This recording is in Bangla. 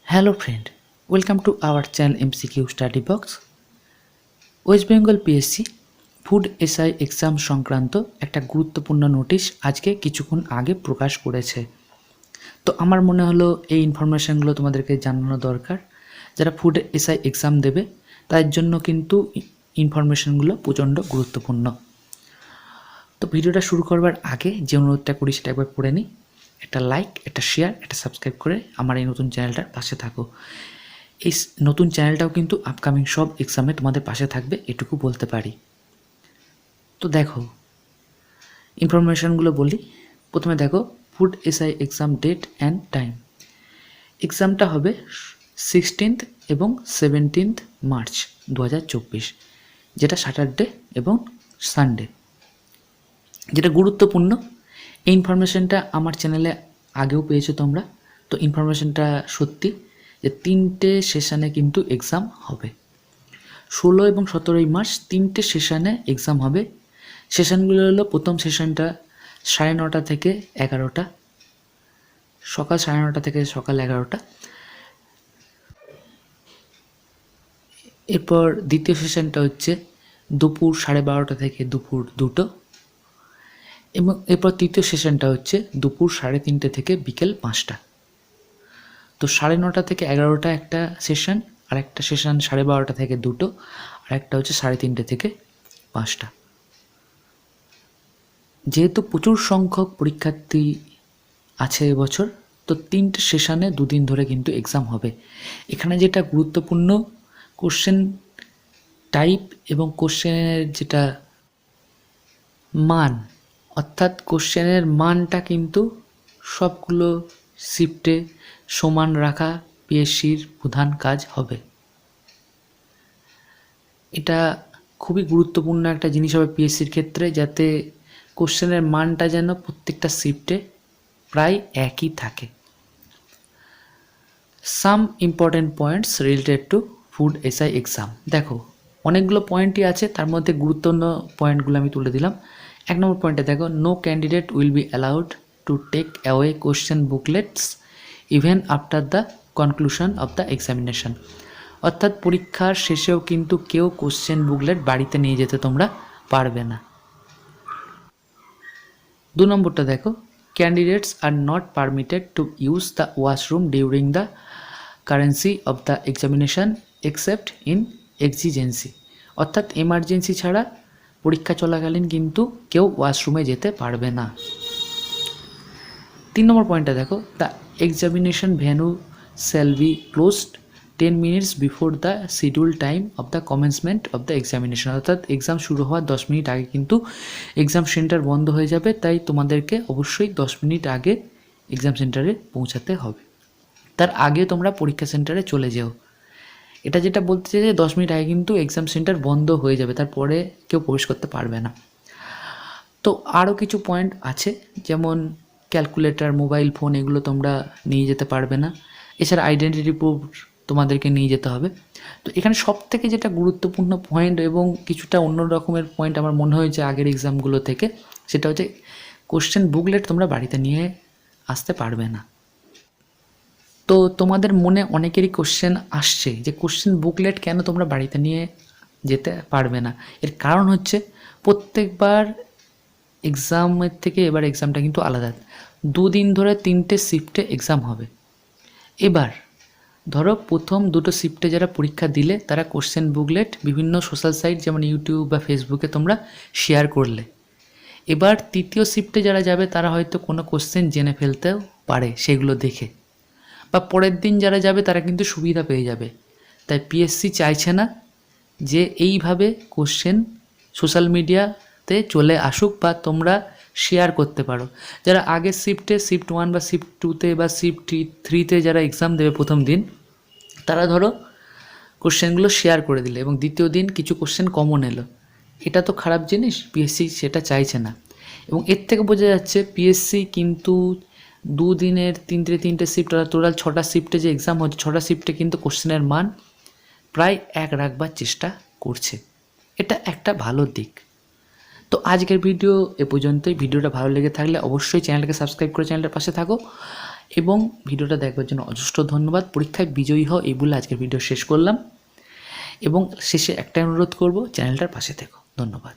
Hello friend, welcome to our channel MCQ Study Box. West Bengal PSC food SI exam সংক্রান্ত একটা গুরুত্বপূর্ণ নোটিশ আজকে কিছুক্ষণ আগে প্রকাশ করেছে। তো আমার মনে হলো এই ইনফরমেশানগুলো তোমাদেরকে জানানো দরকার। যারা ফুড এসআই এক্সাম দেবে তার জন্য কিন্তু ইনফরমেশানগুলো প্রচণ্ড গুরুত্বপূর্ণ। তো ভিডিওটা শুরু করবার আগে যে অনুরোধটা করি সেটা একবার পড়ে নিই। একটা লাইক, একটা শেয়ার, একটা সাবস্ক্রাইব করে আমার এই নতুন চ্যানেলটার পাশে থাকো। এই নতুন চ্যানেলটাও কিন্তু আপকামিং সব এক্সামে তোমাদের পাশে থাকবে, এটুকু বলতে পারি। তো দেখো ইনফরমেশানগুলো বলি। প্রথমে দেখো food SI exam date and time. এক্সামটা হবে 16 এবং 17 মার্চ 2024, যেটা স্যাটারডে এবং সানডে। যেটা গুরুত্বপূর্ণ, এই ইনফরমেশানটা আমার চ্যানেলে আগেও পেয়েছো তোমরা। তো ইনফরমেশানটা সত্যি যে 3টে সেশানে কিন্তু এক্সাম হবে। 16 এবং 17 মার্চ 3টে সেশানে এক্সাম হবে। সেশানগুলো হলো, প্রথম সেশনটা 9:30 থেকে 11টা, সকাল 9:30 থেকে সকাল 11টা। এরপর দ্বিতীয় সেশনটা হচ্ছে দুপুর 12:30 থেকে দুপুর 2টো, এবং এরপর তৃতীয় সেশনটা হচ্ছে দুপুর 3:30 থেকে বিকেল 5টা। তো 9:30 থেকে 11টা একটা সেশন, আর একটা সেশন 12:30 থেকে 2টো, আর একটা হচ্ছে 3:30 থেকে 5টা। যেহেতু প্রচুর সংখ্যক পরীক্ষার্থী আছে এবছর, তো 3টে সেশনে 2 দিন ধরে কিন্তু এক্সাম হবে। এখানে যেটা গুরুত্বপূর্ণ, কোশ্চেন টাইপ এবং কোশ্চেনের যেটা মান, অর্থাৎ কোশ্চেনের মানটা কিন্তু সবগুলো শিফটে সমান রাখা পিএসসির প্রধান কাজ হবে। এটা খুবই গুরুত্বপূর্ণ একটা জিনিস হবে পিএসসির ক্ষেত্রে, যাতে কোশ্চেনের মানটা যেন প্রত্যেকটা শিফটে প্রায় একই থাকে। Some important points related to food SI exam. দেখো অনেকগুলো পয়েন্টই আছে, তার মধ্যে গুরুত্বপূর্ণ পয়েন্টগুলো আমি তুলে দিলাম। 1 নম্বর পয়েন্টে দেখো, no candidate will be allowed to take away question booklets even after the conclusion of the examination. অর্থাৎ পরীক্ষার শেষেও কিন্তু কেউ কোশ্চেন বুকলেট বাড়িতে নিয়ে যেতে তোমরা পারবে না। 2 নম্বরটা দেখো, candidates are not permitted to use the washroom during the currency of the examination except in এক্সিজেন্সি। অর্থাৎ এমার্জেন্সি ছাড়া পরীক্ষা চলাকালীন কিন্তু কেউ ওয়াশরুমে যেতে পারবে না। 3 নম্বর পয়েন্টটা দেখো, the examination venue shall be closed 10 minutes before the schedule time of the commencement of the examination. অর্থাৎ এক্সাম শুরু হওয়ার 10 মিনিট আগে কিন্তু এক্সাম সেন্টার বন্ধ হয়ে যাবে, তাই তোমাদেরকে অবশ্যই 10 মিনিট আগে এক্সাম সেন্টারে পৌঁছাতে হবে। তার আগে তোমরা পরীক্ষা সেন্টারে চলে যেও। এটা যেটা বলতে চাই যে 10 মিনিট আগে কিন্তু এক্সাম সেন্টার বন্ধ হয়ে যাবে, তারপরে কেউ প্রবেশ করতে পারবে না। তো আরও কিছু পয়েন্ট আছে, যেমন ক্যালকুলেটর, মোবাইল ফোন, এগুলো তোমরা নিয়ে যেতে পারবে না। এছাড়া আইডেন্টিটি প্রুফ তোমাদেরকে নিয়ে যেতে হবে। তো এখানে সবথেকে যেটা গুরুত্বপূর্ণ পয়েন্ট এবং কিছুটা অন্য রকমের পয়েন্ট আমার মনে হয়েছে আগের এক্সামগুলো থেকে, সেটা হচ্ছে কোশ্চেন বুকলেট তোমরা বাড়িতে নিয়ে আসতে পারবে না। তো তোমাদের মনে অনেকেরই কোশ্চেন আসছে যে কোশ্চেন বুকলেট কেন তোমরা বাড়িতে নিয়ে যেতে পারবে না। এর কারণ হচ্ছে প্রত্যেকবার এক্সামের থেকে এবার এক্সামটা কিন্তু আলাদা। 2 দিন ধরে 3টে শিফটে এক্সাম হবে। এবার ধরো প্রথম 2টো শিফটে যারা পরীক্ষা দিলে তারা কোশ্চেন বুকলেট বিভিন্ন সোশ্যাল সাইট যেমন ইউটিউব বা ফেসবুকে তোমরা শেয়ার করলে। এবার তৃতীয় শিফটে যারা যাবে তারা হয়তো কোনো কোশ্চেন জেনে ফেলতেও পারে সেগুলো দেখে, বা পরের দিন যারা যাবে তারা কিন্তু সুবিধা পেয়ে যাবে। তাই পিএসসি চাইছে না যে এইভাবে কোশ্চেন সোশ্যাল মিডিয়াতে চলে আসুক বা তোমরা শেয়ার করতে পারো। যারা আগের শিফটে শিফট 1 বা শিফট 2তে বা শিফট 3তে যারা এক্সাম দেবে প্রথম দিন, তারা ধরো কোশ্চেনগুলো শেয়ার করে দিলে এবং দ্বিতীয় দিন কিছু কোশ্চেন কমন এলো, এটা তো খারাপ জিনিস, পিএসসি সেটা চাইছে না। এবং এর থেকে বোঝা যাচ্ছে পিএসসি কিন্তু 2 দিনের 3টে শিফট, টোটাল 6টা শিফটে যে এক্সাম হচ্ছে 6টা শিফটে কিন্তু কোশ্চেনের মান প্রায় এক রাখবার চেষ্টা করছে। এটা একটা ভালো দিক। তো আজকের ভিডিও এ পর্যন্তই। ভিডিওটা ভালো লেগে থাকলে অবশ্যই চ্যানেলটাকে সাবস্ক্রাইব করে চ্যানেলটার পাশে থাকো এবং ভিডিওটা দেখবার জন্য অজস্র ধন্যবাদ। পরীক্ষায় বিজয়ী হও এই বলে আজকের ভিডিও শেষ করলাম এবং শেষে একটাই অনুরোধ করব, চ্যানেলটার পাশে থেকো। ধন্যবাদ।